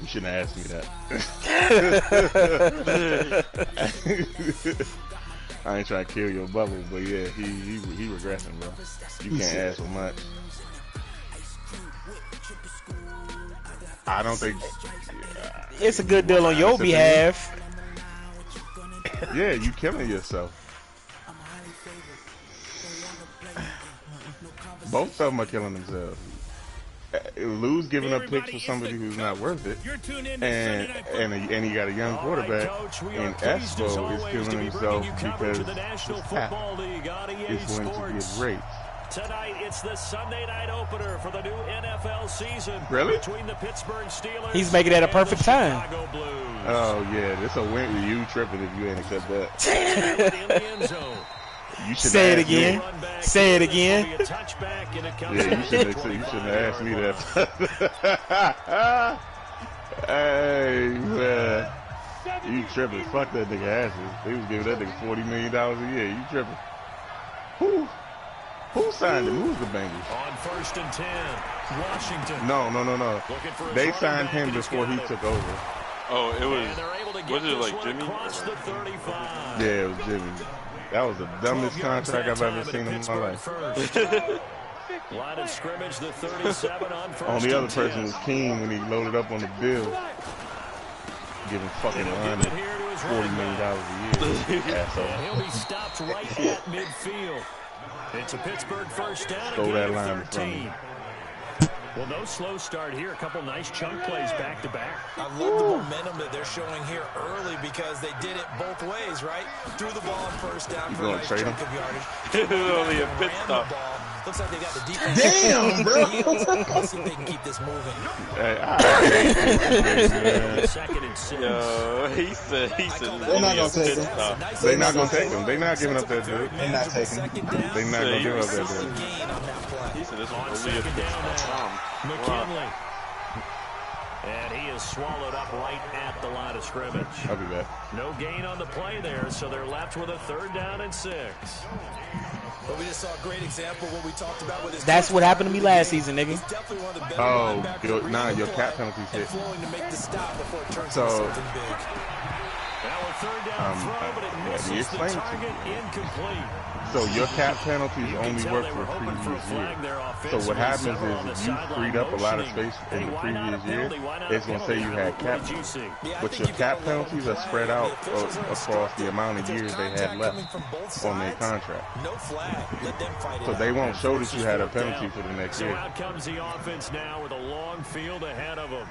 shouldn't have asked me that. I ain't trying to kill your bubble, but yeah, he regressing, bro. You can't ask for much. I don't think it's a good deal on your behalf. Yeah, you killing yourself. Both of them are killing themselves. Lose giving up picks for somebody who's not worth it, and he got a young quarterback, and Espo is killing himself because his cap is going to get raped. Tonight, it's the Sunday night opener for the new NFL season. Really? Between the Pittsburgh Steelers. He's making it at a perfect time. Oh yeah, this a win. You tripping if you ain't accept that. You say it again. Say it again. Yeah, you shouldn't have asked me that. Hey man, you tripping? Fuck that nigga asses. They was giving that nigga $40 million a year. You tripping? Who signed him? Who's the Bengals? On 1st and 10, Washington. No. They signed him before he took over. Oh, it was it like Jimmy? Yeah, it was Jimmy. That was the dumbest contract I've ever seen in my life. Line of scrimmage, the 37 on first. On the other person was King when he loaded up on the bill, giving fucking line $40 million a year. Asshole. He'll be stopped right at midfield. It's a Pittsburgh first down. Throw that line 13. Well, no slow start here. A couple nice chunk plays back to back. I love the momentum that they're showing here early because they did it both ways, right? Threw the ball on first down for a nice chunk of yardage. It was only a pit stop. Looks like they got the defense. Damn, bro. Let's see if they can keep this moving. Second and 6. He said they're not gonna take him. They're not gonna take him. They're not giving up that dude. They're not taking him. They're not gonna give up that dude. He said this was only a pit stop. McKinley. And he is swallowed up right at the line of scrimmage. I'll be back. No gain on the play there, so they're left with a 3rd down and 6. But we just saw a great example of what we talked about with his. That's what happened to me last season, nigga. He's definitely one of the better Oh, your cap penalty's hit. flowing to make the stop before it turns So, into something big. Now a 3rd down throw, but it misses the target, incomplete. So your cap penalties only work for a previous year. So what happens is if you freed up a lot of space in the previous year, it's going to say you had cap. But your cap penalties are spread out across the amount of years they had left on their contract. So they won't show that you had a penalty for the next year. So out comes the offense now with a long field ahead of them.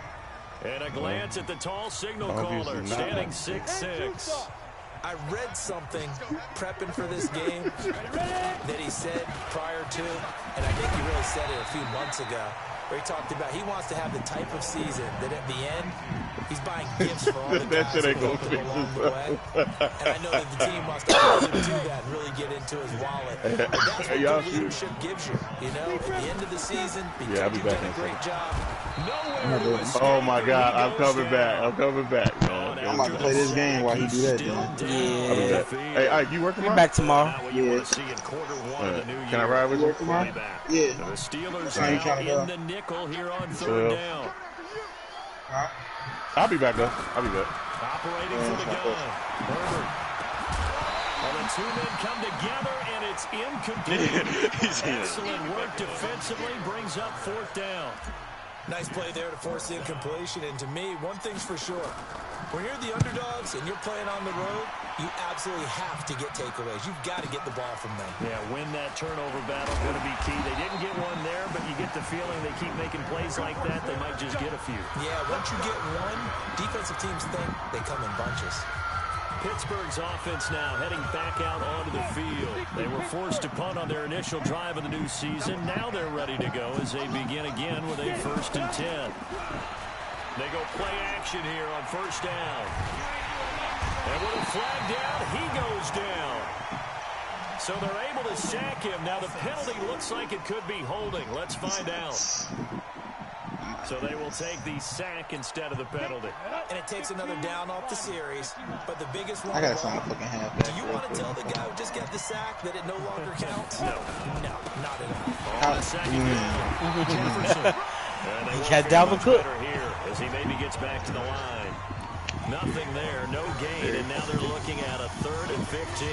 And a glance at the tall signal caller, standing 6'6". I read something prepping for this game that he said prior to, and I think he really said it a few months ago, where he talked about he wants to have the type of season that at the end, he's buying gifts for all the guys who helped him along the way. And I know that the team wants to really do that and really get into his wallet. But that's what good leadership gives you. You know, at the end of the season, because I'll be back you've done a great job. Oh my God, I'm coming back. Man. I'm about to play this game while he do that, then. Yeah. Hey, Ike, you working tomorrow? Back tomorrow. Yeah. Can I ride with you? Work tomorrow? Yeah. The Steelers So you trying to go? in the nickel here on 3rd down. I'll be back though. Operating for the gun. Herbert. Well, the two men come together and it's incomplete. Excellent work defensively, brings up 4th down. Nice play there to force the incompletion. And to me, one thing's for sure. When you're the underdogs and you're playing on the road, you absolutely have to get takeaways. You've got to get the ball from them. Yeah, win that turnover battle going to be key. They didn't get one there, but you get the feeling they keep making plays like that, they might just get a few. Yeah, once you get one, defensive teams think they come in bunches. Pittsburgh's offense now heading back out onto the field. They were forced to punt on their initial drive of the new season. Now they're ready to go as they begin again with a 1st and 10. They go play action here on 1st down. And with a flag down, he goes down. So they're able to sack him. Now the penalty looks like it could be holding. Let's find out. So they will take the sack instead of the penalty. And it takes another down off the series. But the biggest one. I got some fucking halfback. Do you want to tell the guy who just got the sack that it no longer counts? No, not at all. On the second down, Jefferson. He got Dalvin Cook. Here as as he maybe gets back to the line. Nothing there, no gain, and now they're looking at a 3rd and 15.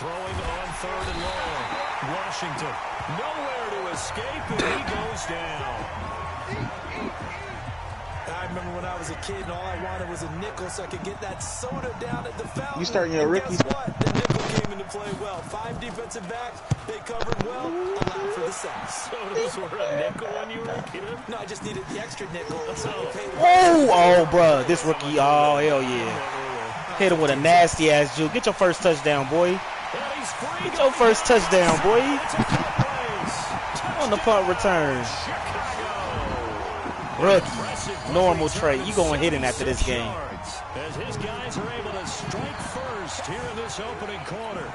Throwing on 3rd and long. Washington, nowhere to escape, and he goes down. I remember when I was a kid and all I wanted was a nickel so I could get that soda down at the fountain. You starting your rookie? Guess what? The nickel came into play well. 5 defensive backs, they covered well, allowed for the sacks. Sodas were a nickel when you were a kid? No, I just needed the extra nickel. So Oh, bruh. This rookie, oh, hell yeah. Hit him with a nasty-ass juke. Get your first touchdown, boy. Get your first touchdown, boy. On the punt return. Rookie. Normal trait. You going hitting after this game. As his guys are able to strike first here in this opening quarter.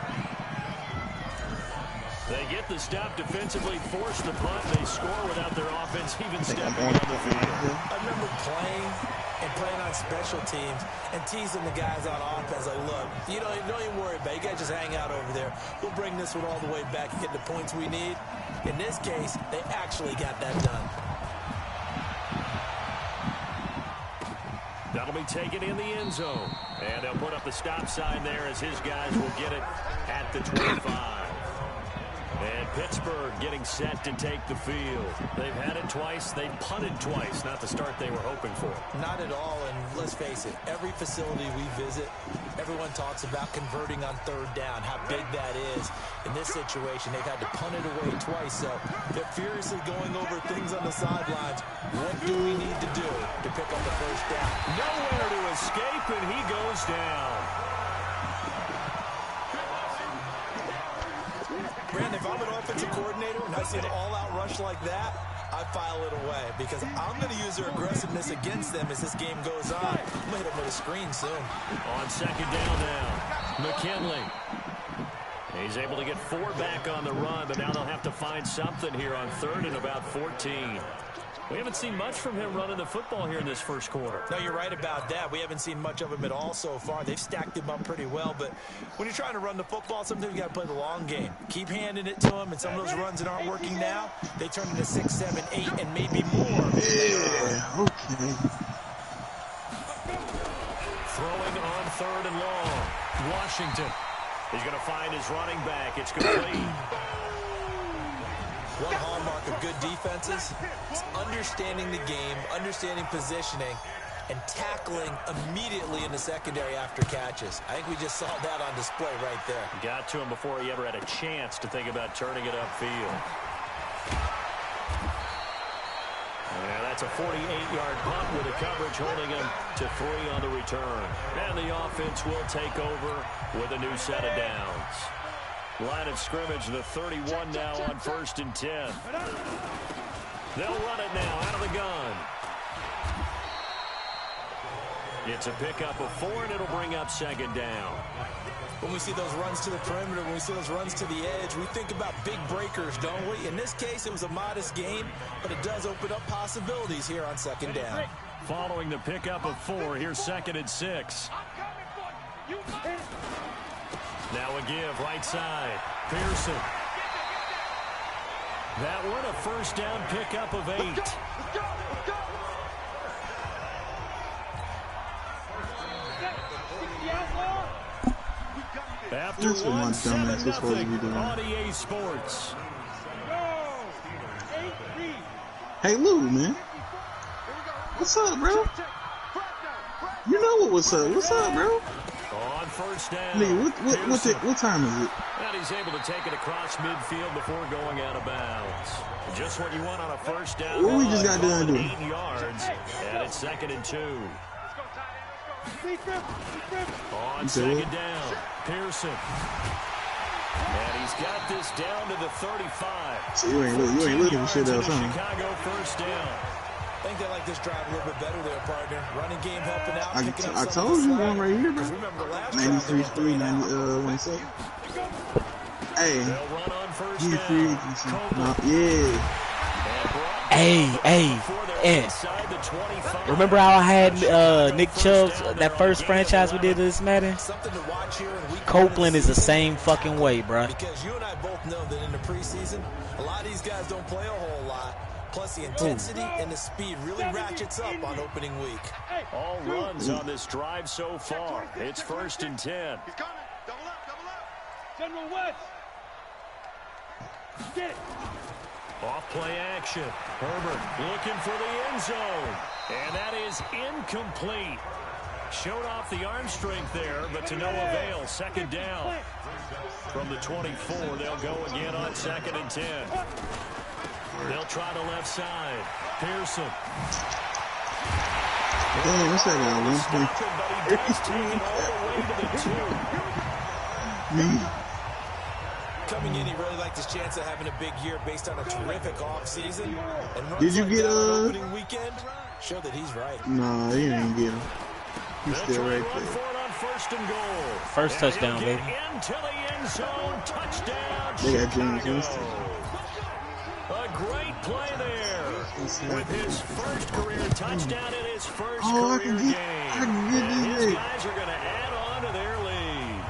They get the stop defensively, force the punt, they score without their offense even stepping on the field. I remember playing on special teams and teasing the guys on offense like, look, don't even worry about it. You guys just hang out over there. We'll bring this one all the way back and get the points we need. In this case, they actually got that done. That'll be taken in the end zone. And they'll put up the stop sign there as his guys will get it at the 25. And Pittsburgh getting set to take the field. They've had it twice. They punted twice. Not the start they were hoping for. Not at all. And let's face it, every facility we visit, everyone talks about converting on 3rd down, how big that is. In this situation, they've had to punt it away twice. So they're furiously going over things on the sidelines. What do we need to do to pick up the 1st down? Nowhere to escape, and he goes down. Brandon, if I'm an offensive coordinator and I see an all-out rush like that, I file it away because I'm going to use their aggressiveness against them as this game goes on. I'm going to hit them with a screen soon. On 2nd down now, McKinley. He's able to get 4 back on the run, but now they'll have to find something here on 3rd and about 14. We haven't seen much from him running the football here in this first quarter. No, you're right about that. We haven't seen much of him at all so far. They've stacked him up pretty well, but when you're trying to run the football, sometimes you got to play the long game. Keep handing it to him, and some of those runs that aren't working now, they turn into 6, 7, 8, and maybe more. Yeah, okay. Throwing on 3rd and long. Washington. He's going to find his running back. It's complete. One hallmark of good defenses is understanding the game, understanding positioning, and tackling immediately in the secondary after catches. I think we just saw that on display right there. Got to him before he ever had a chance to think about turning it upfield. Yeah, that's a 48-yard punt with a coverage holding him to 3 on the return. And the offense will take over with a new set of downs. Line of scrimmage, the 31 now on 1st and 10. They'll run it now out of the gun. It's a pickup of 4, and it'll bring up 2nd down. When we see those runs to the perimeter, when we see those runs to the edge, we think about big breakers, don't we? In this case, it was a modest game, but it does open up possibilities here on 2nd down. Following the pickup of 4, here's 2nd and 6. Now a give, right side. Pearson. That one a 1st down pickup of 8. After That's what my 1, dumbass was supposed to be 7-0 doing. on EA Sports. Hey, Lou, man. What's up, bro? You know what's up. What's up, bro? On 1st down. Nigga, what time is it? And he's able to take it across midfield before going out of bounds. Just what you want on a 1st down. What we just got done doing? 8 yards, and it's 2nd and 2. On 2nd down, Pearson. And he's got this down to the 35. So you ain't looking for shit else, huh? Chicago 1st down. I think they like this drive a little bit better there, partner. Running game helping out. I told you one right here, bro. Remember the last 93-3, 97. Hey, They'll run on 1st you down. free. No, yeah. Hey, and remember how I had Nick Chubb's that first franchise we did this Madden? Copeland is the same fucking way, bruh. Because you and I both know that in the preseason, a lot of these guys don't play a whole lot. Plus the intensity and the speed really ratchets up on opening week. All runs on this drive so far. It's 1st and 10. He's coming. Double up. General West. Get it. Off play action. Herbert looking for the end zone. And that is incomplete. Showed off the arm strength there, but to no avail. 2nd down. From the 24, they'll go again on 2nd and 10. They'll try the left side. Pearson. Damn, what's that guy? But he does take it all the way to the 2. Me. Coming in, he really liked his chance of having a big year based on a terrific offseason. Did you get opening weekend? Show that he's right. Nah, he didn't get him. He's still right there. First touchdown, baby. Into the end zone. Touchdown. They got James Winston. A great play there. With his first career touchdown in his first career game. And his guys are going to add on to their lead.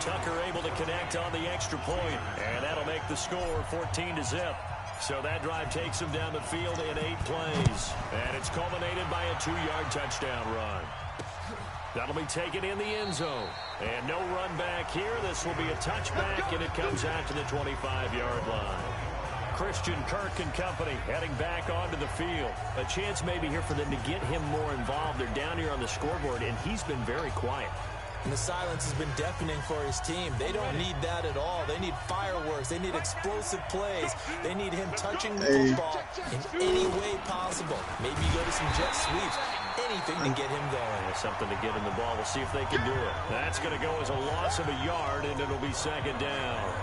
Tucker able to connect on the extra point, and that'll make the score 14-0. So that drive takes him down the field in 8 plays, and it's culminated by a 2-yard touchdown run. That'll be taken in the end zone, and no run back here. This will be a touchback, and it comes out to the 25-yard line. Christian Kirk and company heading back onto the field. A chance maybe here for them to get him more involved. They're down here on the scoreboard, and he's been very quiet. And the silence has been deafening for his team. They don't need that at all. They need fireworks. They need explosive plays. They need him touching the football in any way possible. Maybe go to some jet sweeps. Anything to get him going. Something to get him the ball. We'll see if they can do it. That's going to go as a loss of a yard, and it'll be 2nd down.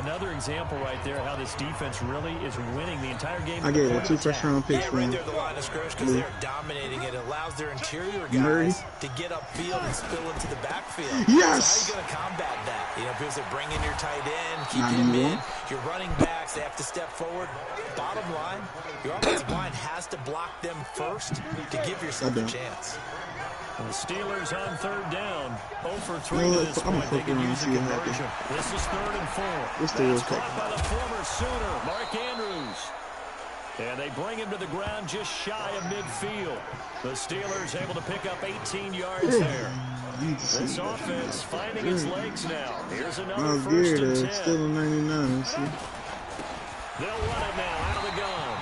Another example right there how this defense really is winning the entire game. I gave 2 first-round picks for him. Right there, the line of scrimmage, because they're dominating it. It allows their interior guys to get upfield and spill into the backfield. Yes. So how are you going to combat that? You know, because they're bringing your tight end, keep him in. Your running backs, they have to step forward. Bottom line, your offensive line has to block them first to give yourself a chance. The Steelers on 3rd down. 0 for 3 to this point. They can use a conversion. This is 3rd and 4. That's caught by the former Sooner, Mark Andrews. And they bring him to the ground just shy of midfield. The Steelers able to pick up 18 yards there. This offense finding its legs now. Here's another 1st and 10. Still in 99. See? They'll run it now out of the gun.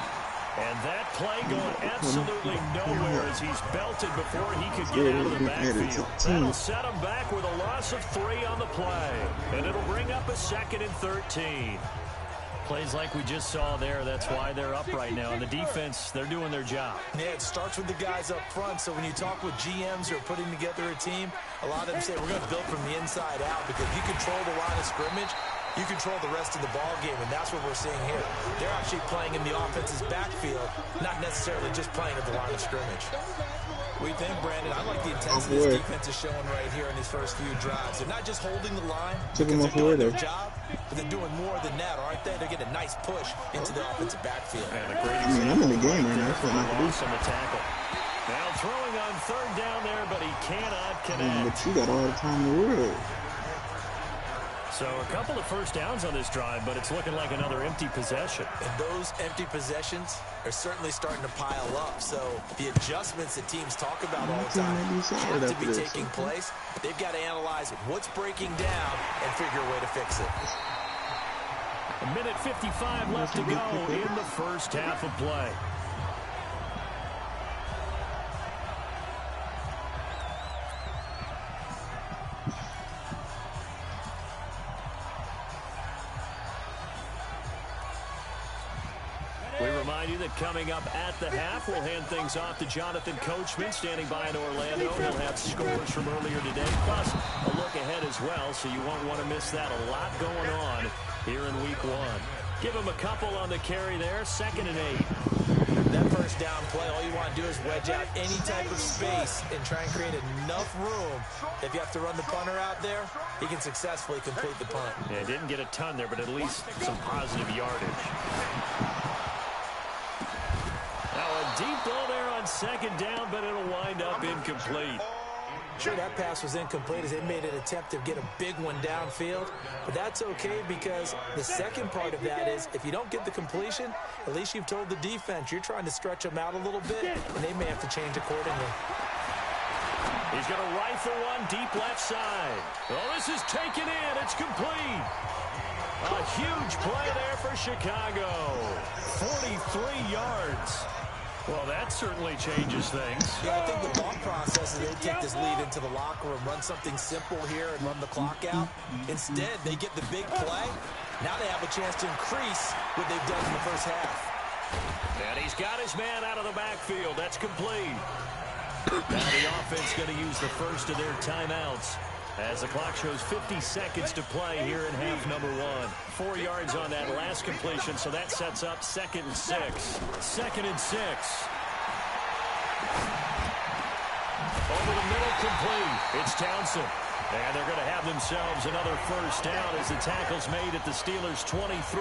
And that play going absolutely nowhere as he's belted before he could get out of the backfield. That'll set him back with a loss of 3 on the play. And it'll bring up a 2nd and 13. Plays like we just saw there, that's why they're up right now. And the defense, they're doing their job. Yeah, it starts with the guys up front. So when you talk with GMs who are putting together a team, a lot of them say we're going to build from the inside out because if you control the line of scrimmage, you control the rest of the ball game, and that's what we're seeing here. They're actually playing in the offense's backfield, not necessarily just playing at the line of scrimmage. What do you think, Brandon? I like the intensity this defense is showing right here in these first few drives. They're not just holding the line because they're doing their job, but they're doing more than that, aren't they? They're getting a nice push into the offensive backfield. And a great I'm in the game right now. That's what I'm going to do. on the tackle. Now throwing on 3rd down there, but he cannot connect. But you got all the time in the world. So a couple of first downs on this drive, but it's looking like another empty possession. And those empty possessions are certainly starting to pile up. So the adjustments that teams talk about all the time have to be taking place. They've got to analyze what's breaking down and figure a way to fix it. A minute 55 left to go in the first half of play. We remind you that coming up at the half, we'll hand things off to Jonathan Coachman, standing by in Orlando. He'll have scores from earlier today, plus a look ahead as well, so you won't want to miss that. A lot going on here in Week 1. Give him a couple on the carry there, 2nd and 8. That first down play, all you want to do is wedge out any type of space and try and create enough room. If you have to run the punter out there, he can successfully complete the punt. Yeah, didn't get a ton there, but at least some positive yardage. deep ball there on second down, but it'll wind up incomplete. Sure, that pass was incomplete as they made an attempt to get a big one downfield. But that's okay because the second part of that is if you don't get the completion, at least you've told the defense you're trying to stretch them out a little bit, and they may have to change accordingly. He's going to rifle one deep left side. Oh, this is taken in. It's complete. A huge play there for Chicago. 43 yards. Well, that certainly changes things. Yeah, I think the thought process is they take this lead into the locker room, run something simple here and run the clock out. Instead, they get the big play. Now they have a chance to increase what they've done in the first half. And he's got his man out of the backfield. That's complete. Now the offense going to use the first of their timeouts as the clock shows 50 seconds to play here in half number 1. 4 yards on that last completion, so that sets up 2nd and 6. 2nd and 6. Over the middle, complete. It's Townsend. And they're going to have themselves another first down as the tackle's made at the Steelers' 23.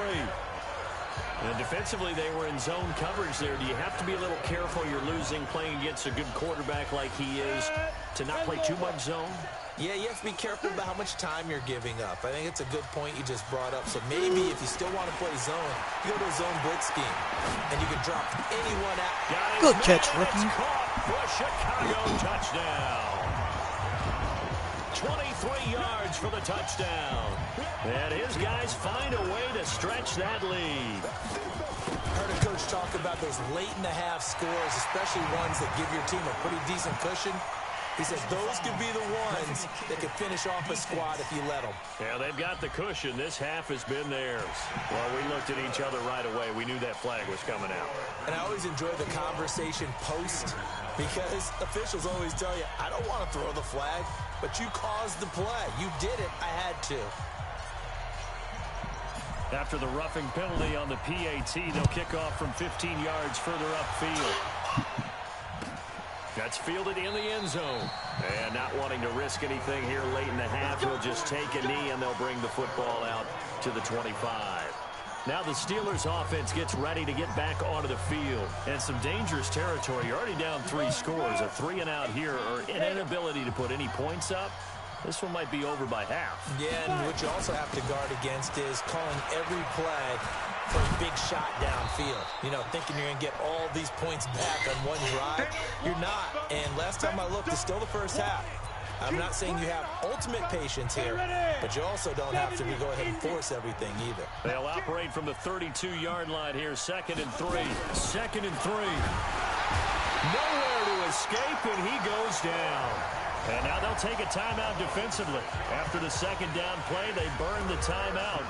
And defensively, they were in zone coverage there. Do you have to be a little careful? You're losing playing against a good quarterback like he is to not play too much zone? Yeah, you have to be careful about how much time you're giving up. I think it's a good point you just brought up. So maybe if you still want to play zone, you go to a zone blitz scheme, and you can drop anyone out. Good catch, rookie. For a Chicago touchdown. 23 yards for the touchdown. And his guys find a way to stretch that lead. Heard a coach talk about those late-in-the-half scores, especially ones that give your team a pretty decent cushion. He says those could be the ones that could finish off a squad if you let them. Yeah, they've got the cushion. This half has been theirs. Well, we looked at each other right away. We knew that flag was coming out. And I always enjoy the conversation post because officials always tell you, I don't want to throw the flag, but you caused the play. You did it. I had to. After the roughing penalty on the PAT, they'll kick off from 15 yards further upfield. That's fielded in the end zone. And not wanting to risk anything here late in the half, he'll just take a knee and they'll bring the football out to the 25. Now the Steelers offense gets ready to get back onto the field. And some dangerous territory. You're already down 3 scores. A 3 and out here or an inability to put any points up. This one might be over by half. Yeah, and what you also have to guard against is calling every play for a big shot downfield. You know, thinking you're going to get all these points back on one drive. You're not. And last time I looked, it's still the first half. I'm not saying you have ultimate patience here, but you also don't have to go ahead and force everything either. They'll operate from the 32-yard line here. 2nd and 3. 2nd and 3. Nowhere to escape, and he goes down. And now they'll take a timeout defensively. After the second down play, they burn the timeout,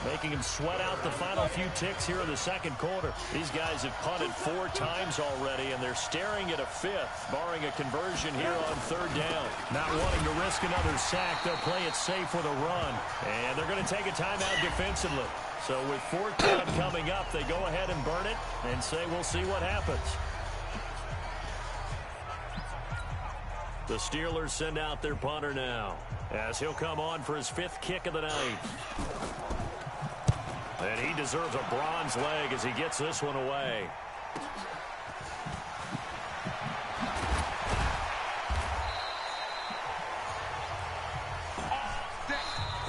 making him sweat out the final few ticks here in the second quarter. These guys have punted 4 times already, and they're staring at a 5th, barring a conversion here on 3rd down. Not wanting to risk another sack, they'll play it safe with a run. And they're going to take a timeout defensively. So with 4th down coming up, they go ahead and burn it and say we'll see what happens. The Steelers send out their punter now as he'll come on for his 5th kick of the night. And he deserves a bronze leg as he gets this one away.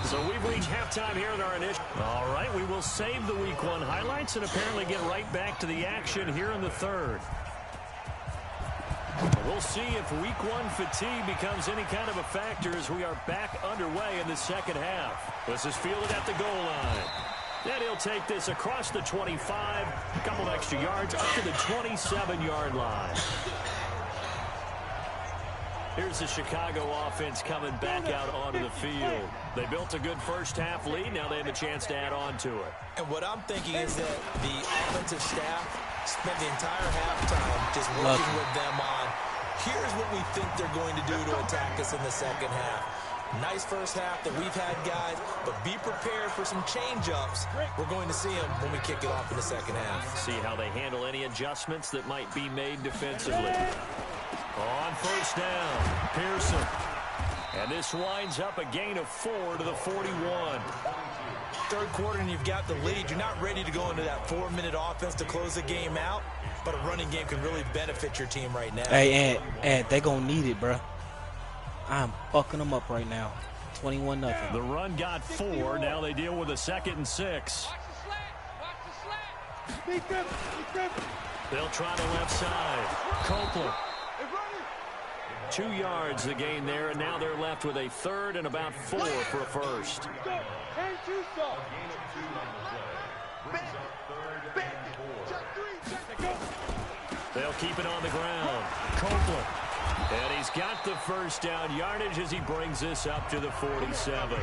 So we've reached halftime here in our initial. All right, we will save the Week 1 highlights and apparently get right back to the action here in the 3rd. We'll see if Week 1 fatigue becomes any kind of a factor as we are back underway in the second half. This is fielded at the goal line. And he'll take this across the 25, a couple of extra yards up to the 27-yard line. Here's the Chicago offense coming back out onto the field. They built a good first half lead. Now they have a chance to add on to it. And what I'm thinking is that the offensive staff spent the entire halftime just working with them on, here's what we think they're going to do to attack us in the second half. Nice first half that we've had, guys, but be prepared for some change-ups. We're going to see them when we kick it off in the second half. See how they handle any adjustments that might be made defensively. On first down, Pearson. And this winds up a gain of 4 to the 41. Third quarter and you've got the lead. You're not ready to go into that 4-minute offense to close the game out. but a running game can really benefit your team right now. Hey, and they're going to need it, bro. I'm fucking them up right now. 21-0. The run got 4. Now they deal with a 2nd and 6. They'll try the left side. Copeland. 2 yards the gain there, and now they're left with a 3rd and about 4 for a first. They'll keep it on the ground. Copeland. And he's got the first down yardage as he brings this up to the 47.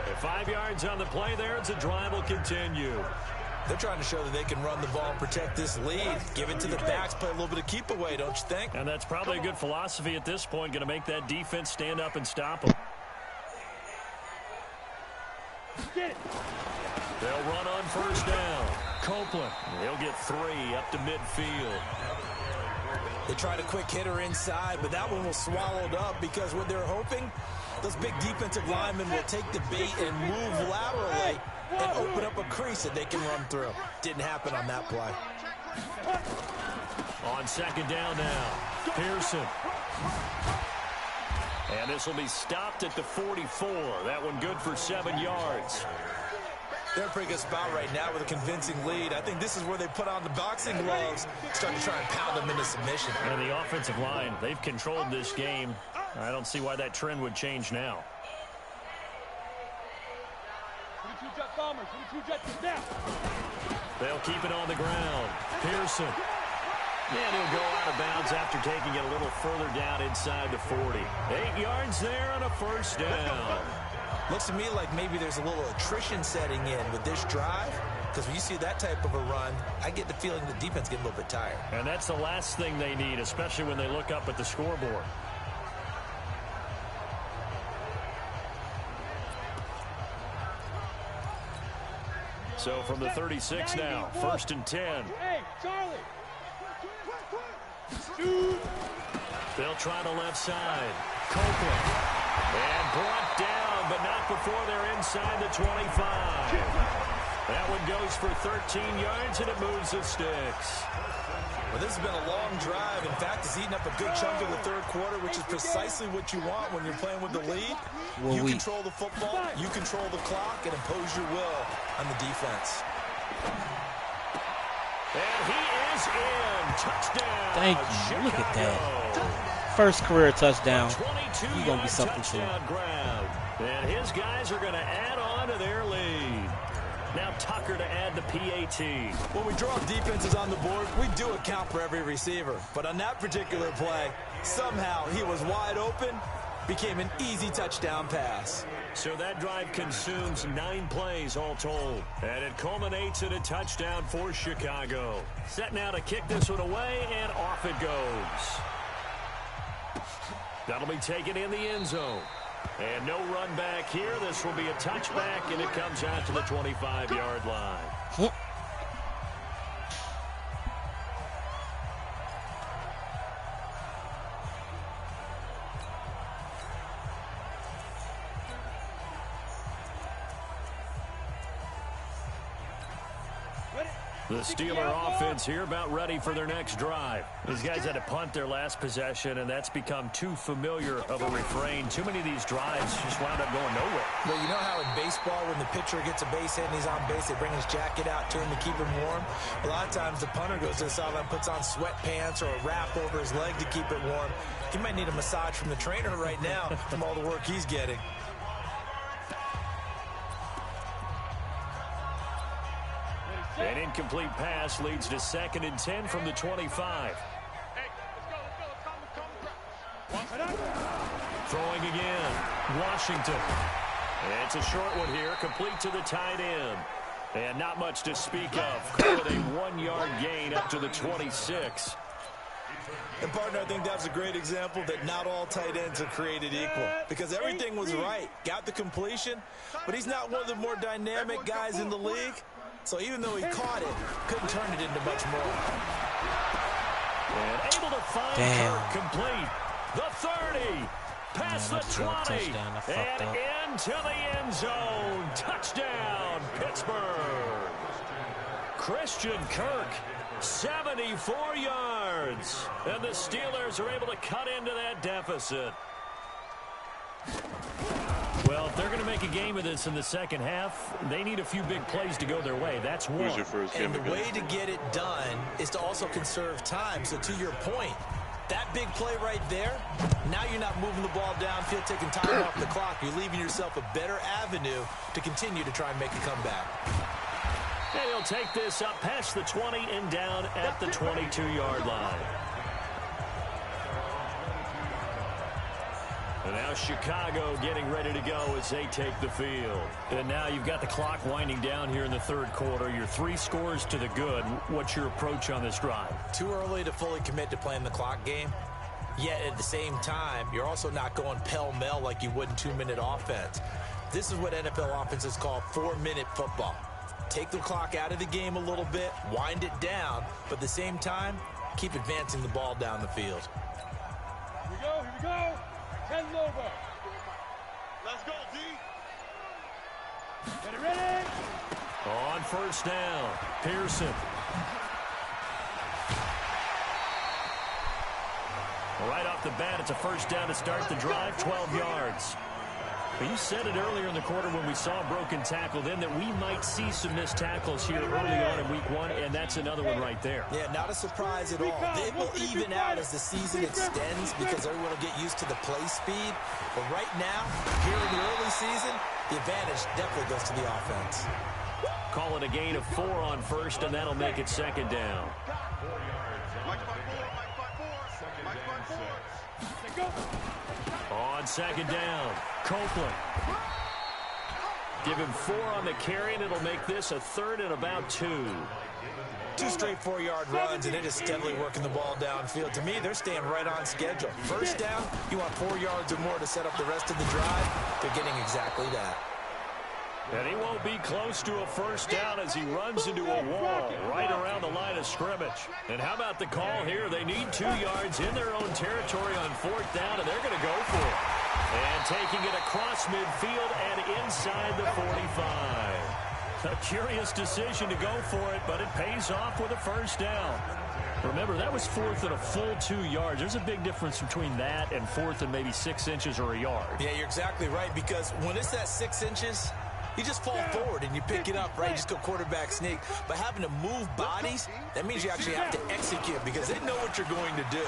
At 5 yards on the play there, as the drive will continue. They're trying to show that they can run the ball and protect this lead. Give it to the backs, play a little bit of keep away, don't you think? And that's probably a good philosophy at this point, going to make that defense stand up and stop them. They'll run on first down. Copeland, he'll get 3 up to midfield. They tried a quick hitter inside, but that one was swallowed up because what they're hoping, those big defensive linemen will take the bait and move laterally and open up a crease that they can run through. Didn't happen on that play. On 2nd down now, Pearson. And this will be stopped at the 44. That one good for 7 yards. They're in a pretty good spot right now with a convincing lead. I think this is where they put on the boxing gloves, start to try and pound them into submission. And the offensive line, they've controlled this game. I don't see why that trend would change now. They'll keep it on the ground. Pearson. And he'll go out of bounds after taking it a little further down inside the 40. 8 yards there on a first down. Looks to me like maybe there's a little attrition setting in with this drive, because when you see that type of a run, I get the feeling the defense getting a little bit tired. And that's the last thing they need, especially when they look up at the scoreboard. So from the 36 now, 1st and 10. Hey, Charlie. They'll try the left side. Copeland. And brought down, but not before they're inside the 25. That one goes for 13 yards, and it moves the sticks. Well, this has been a long drive. In fact, it's eaten up a good chunk of the 3rd quarter, which is precisely what you want when you're playing with the lead. You control the football, you control the clock, and impose your will on the defense. And he is in. Touchdown. Thank you. Chicago. Look at that. First career touchdown. He's going to be something soon. And his guys are going to add on to their lead. Now Tucker to add the PAT. When we draw defenses on the board, we do account for every receiver. But on that particular play, somehow he was wide open, became an easy touchdown pass. So that drive consumes 9 plays all told. And it culminates in a touchdown for Chicago. Set now to kick this one away, and off it goes. That'll be taken in the end zone. And no run back here. This will be a touchback, and it comes out to the 25-yard line. The Steeler offense here about ready for their next drive. These guys had to punt their last possession, and that's become too familiar of a refrain. Too many of these drives just wound up going nowhere. Well, you know how in baseball when the pitcher gets a base hit and he's on base, they bring his jacket out to him to keep him warm? A lot of times the punter goes to the sideline, puts on sweatpants or a wrap over his leg to keep it warm. He might need a massage from the trainer right now from all the work he's getting. An incomplete pass leads to 2nd and 10 from the 25. Throwing again. Washington. And it's a short one here, complete to the tight end. And not much to speak of. With a 1-yard gain up to the 26. And, partner, I think that's a great example that not all tight ends are created equal. Because everything was right. Got the completion, but he's not one of the more dynamic guys in the league. So even though he caught it, couldn't turn it into much more. And able to find Kirk complete. The 30. Past the 20. And into the end zone. Touchdown, Pittsburgh. Christian Kirk 74 yards. And the Steelers are able to cut into that deficit. Well, if they're going to make a game of this in the second half, they need a few big plays to go their way. That's one. And the way to get it done is to also conserve time. So to your point, that big play right there, now you're not moving the ball downfield, taking time off the clock. You're leaving yourself a better avenue to continue to try and make a comeback. And he'll take this up past the 20 and down at the 22-yard line. And now Chicago getting ready to go as they take the field. And now you've got the clock winding down here in the third quarter. You're 3 scores to the good. What's your approach on this drive? Too early to fully commit to playing the clock game. Yet at the same time, you're also not going pell-mell like you would in 2-minute offense. This is what NFL offenses call 4-minute football. Take the clock out of the game a little bit, wind it down, but at the same time, keep advancing the ball down the field. Here we go. 10 over. Let's go, D. Get it ready. On first down, Pearson. Right off the bat, it's a first down to start the drive, 12 yards. But you said it earlier in the quarter when we saw a broken tackle then that we might see some missed tackles here early on in week 1, and that's another one right there. Yeah, not a surprise at all. It will even out as the season extends because everyone will get used to the play speed. But right now, here in the early season, the advantage definitely goes to the offense. Call it a gain of 4 on first, and that'll make it second down. On second down, Copeland. Give him 4 on the carry, and it'll make this a third and about 2. 2 straight 4-yard runs, and they're just steadily working the ball downfield. To me, they're staying right on schedule. First down, you want 4 yards or more to set up the rest of the drive. They're getting exactly that. And he won't be close to a first down as he runs into a wall right around the line of scrimmage. And how about the call here? They need 2 yards in their own territory on 4th down, and they're going to go for it. And taking it across midfield and inside the 45. A curious decision to go for it, but it pays off with a first down. Remember, that was 4th and a full 2 yards. There's a big difference between that and 4th and maybe 6 inches or a yard. Yeah, you're exactly right, because when it's that 6 inches, you just fall forward and you pick it up, right? You just go quarterback sneak. But having to move bodies, that means you actually have to execute because they know what you're going to do.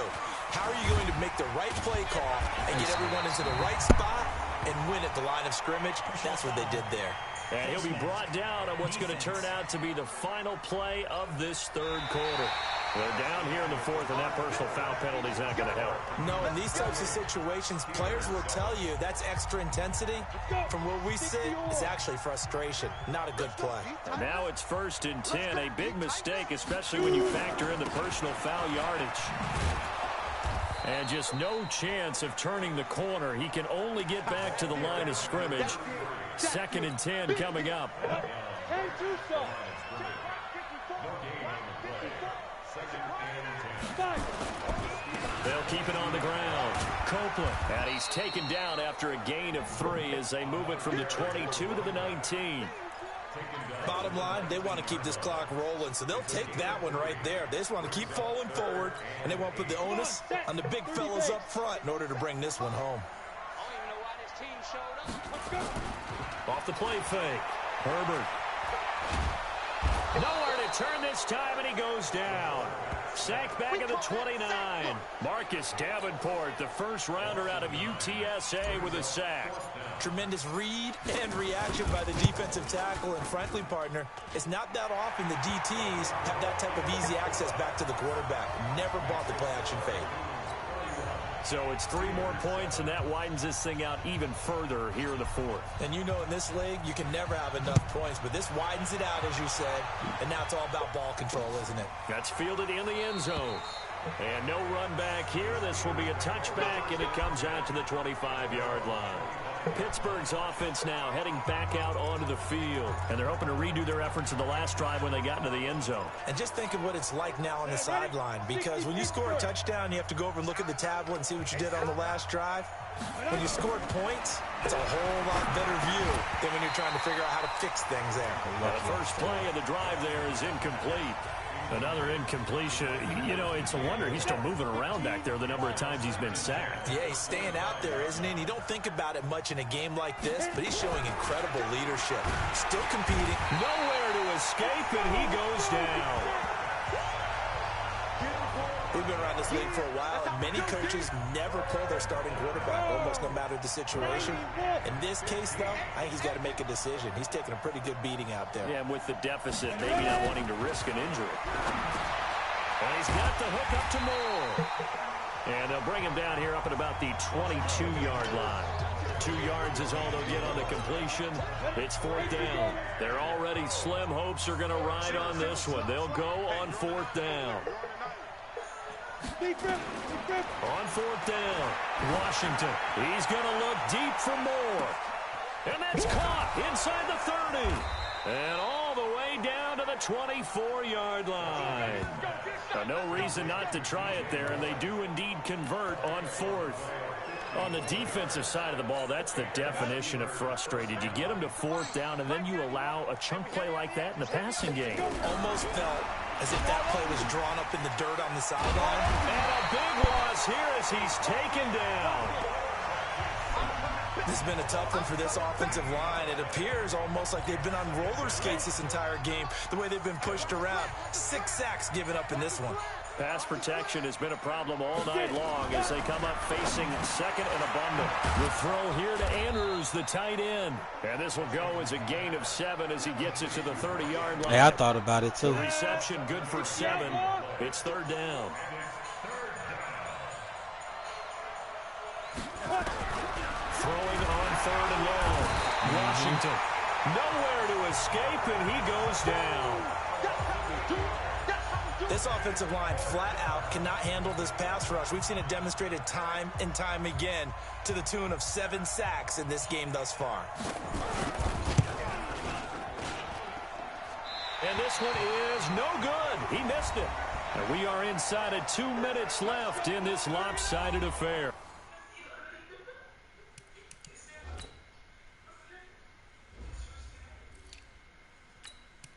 How are you going to make the right play call and get everyone into the right spot and win at the line of scrimmage? That's what they did there. And he'll be brought down on what's going to turn out to be the final play of this third quarter. They're down here in the 4th, and that personal foul penalty is not going to help. No, in these types of situations, players will tell you that's extra intensity. From where we sit, it's actually frustration, not a good play. And now it's 1st and 10, a big mistake, especially when you factor in the personal foul yardage. And just no chance of turning the corner. He can only get back to the line of scrimmage. 2nd and 10 coming up. They'll keep it on the ground. Copeland. And he's taken down after a gain of 3 as they move it from the 22 to the 19. Bottom line, they want to keep this clock rolling, so they'll take that one right there. They just want to keep falling forward, and they want to put the onus on the big fellas up front in order to bring this one home. Off the play fake. Herbert. Nowhere to turn this time, and he goes down. Sacked back at the 29. Marcus Davenport, the first rounder out of UTSA with a sack. Tremendous read and reaction by the defensive tackle, and frankly, partner, it's not that often the DTs have that type of easy access back to the quarterback. Never bought the play action fade. So it's 3 more points, and that widens this thing out even further here in the 4th. And you know in this league, you can never have enough points, but this widens it out, as you said, and now it's all about ball control, isn't it? That's fielded in the end zone. And no run back here. This will be a touchback, and it comes out to the 25-yard line. Pittsburgh's offense now heading back out onto the field. And they're hoping to redo their efforts in the last drive when they got into the end zone. And just think of what it's like now on the sideline, because when you score a touchdown, you have to go over and look at the tablet and see what you did on the last drive. When you scored points, it's a whole lot better view than when you're trying to figure out how to fix things there. Well, the first play of the drive there is incomplete. Another incompletion. You know, it's a wonder he's still moving around back there the number of times he's been sacked. Yeah, he's staying out there, isn't he? And you don't think about it much in a game like this, but he's showing incredible leadership. Still competing. Nowhere to escape, and he goes down. We've been around this league for a while, and many coaches never pull their starting quarterback, almost no matter the situation. In this case, though, I think he's got to make a decision. He's taking a pretty good beating out there. Yeah, and with the deficit, maybe not wanting to risk an injury. And he's got the hook up to Moore. And they'll bring him down here up at about the 22-yard line. 2 yards is all they'll get on the completion. It's 4th down. They're already slim hopes are going to ride on this one. They'll go on 4th down. On 4th down, Washington. He's going to look deep for Moore. And that's caught inside the 30. And all the way down to the 24-yard line. Now, no reason not to try it there, and they do indeed convert on 4th. On the defensive side of the ball, that's the definition of frustrated. You get them to 4th down, and then you allow a chunk play like that in the passing game. Almost felt as if that play was drawn up in the dirt on the sideline. And a big loss here as he's taken down. This has been a tough one for this offensive line. It appears almost like they've been on roller skates this entire game, the way they've been pushed around. 6 sacks given up in this one. Pass protection has been a problem all night long as they come up facing 2nd and abundant. The throw here to Andrews, the tight end. And this will go as a gain of 7 as he gets it to the 30-yard line. Hey, I thought about it, too. The reception good for 7. It's 3rd down. Throwing on 3rd and long. Washington. Nowhere to escape, and he goes down. This offensive line flat out cannot handle this pass rush. We've seen it demonstrated time and time again to the tune of 7 sacks in this game thus far. And this one is no good. He missed it. And we are inside of 2 minutes left in this lopsided affair.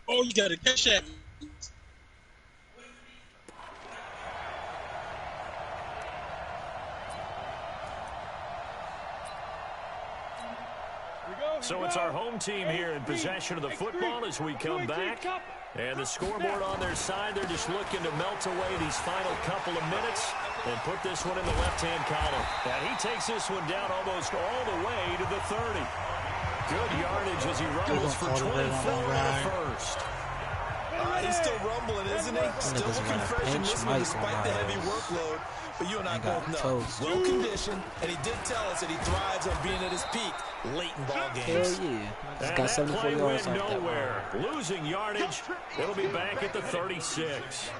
Oh, you got to catch that. So it's our home team here in possession of the football as we come back. And the scoreboard on their side, they're just looking to melt away these final couple of minutes and put this one in the left-hand column. And he takes this one down almost all the way to the 30. Good yardage as he rumbles for 24 and a first. He's still rumbling, isn't he? Still looking fresh in this one despite the heavy workload. But you and I both know, well-conditioned, and he did tell us that he thrives on being at his peak late in ball games. Hell yeah. Just got 74 yards off nowhere. Losing yardage. It'll be back at the 36.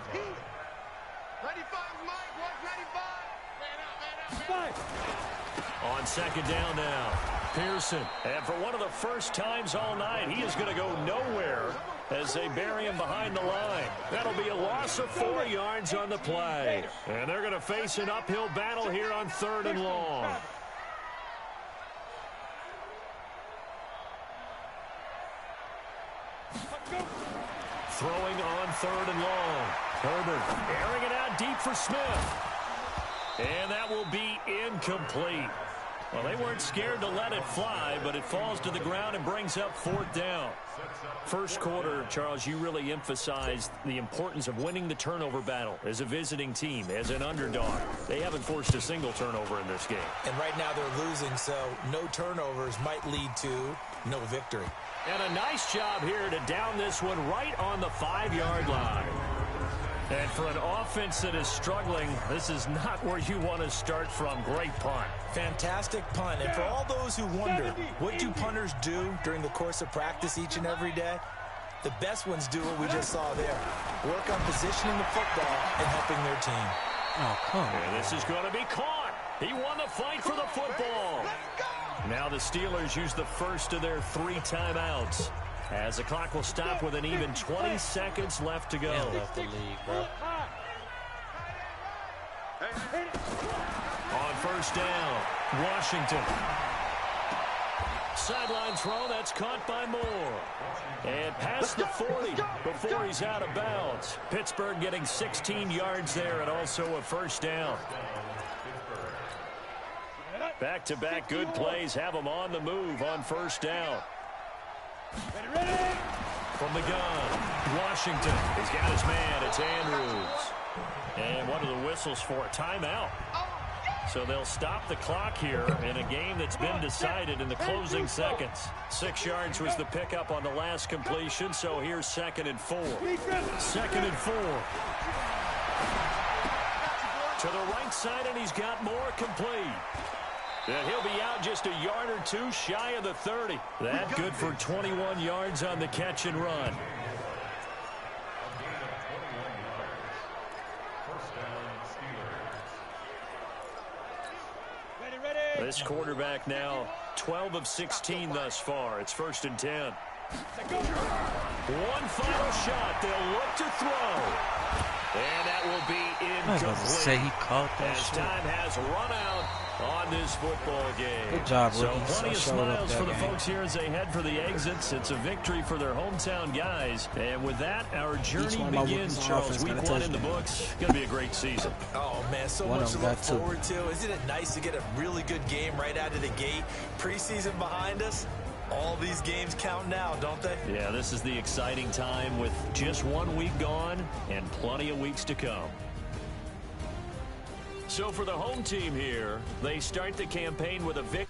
On 2nd down now, Pearson. And for one of the first times all night, he is going to go nowhere as they bury him behind the line. That'll be a loss of 4 yards on the play. And they're going to face an uphill battle here on 3rd and long. Throwing on 3rd and long. Herbert airing it out deep for Smith. And that will be incomplete. Well, they weren't scared to let it fly, but it falls to the ground and brings up 4th down. First quarter, Charles, you really emphasized the importance of winning the turnover battle as a visiting team, as an underdog. They haven't forced a single turnover in this game. And right now they're losing, so no turnovers might lead to no victory. And a nice job here to down this one right on the 5-yard line. And for an offense that is struggling, this is not where you want to start from. Great punt. Fantastic punt. And for all those who wonder, what do punters do during the course of practice each and every day? The best ones do what we just saw there. Work on positioning the football and helping their team. Oh, come on. And this is going to be caught. He won the fight for the football. Now the Steelers use the first of their 3 timeouts, as the clock will stop with an even 20 seconds left to go. Left the league, bro. On 1st down, Washington. Sideline throw, that's caught by Moore. And past the 40 before he's out of bounds. Pittsburgh getting 16 yards there and also a first down. Back-to-back good plays have them on the move on first down. From the gun, Washington. He's got his man. It's Andrews. And what are the whistles for? Timeout. So they'll stop the clock here in a game that's been decided in the closing seconds. 6 yards was the pickup on the last completion, so here's 2nd and 4. 2nd and 4. To the right side, and he's got more complete. And he'll be out just a yard or two shy of the 30. That good for 21 yards on the catch and run. This quarterback now 12 of 16 thus far. It's 1st and 10. One final shot. They'll look to throw. And that will be incomplete. I was about to say he caught that as shit. time has run out on this football game. Good job, so rookie. plenty of Showed up smiles that for the game. folks here as they head for the exits. It's a victory for their hometown guys. And with that, our journey one of my begins, rookies on Charles. offense Week got a 1 in the touchdown. books. Going to be a great season. Oh, man, so One much of to them look got two. forward to. Isn't it nice to get a really good game right out of the gate? Preseason behind us. All these games count now, don't they? Yeah, this is the exciting time with just 1 week gone and plenty of weeks to come. So for the home team here, they start the campaign with a victory.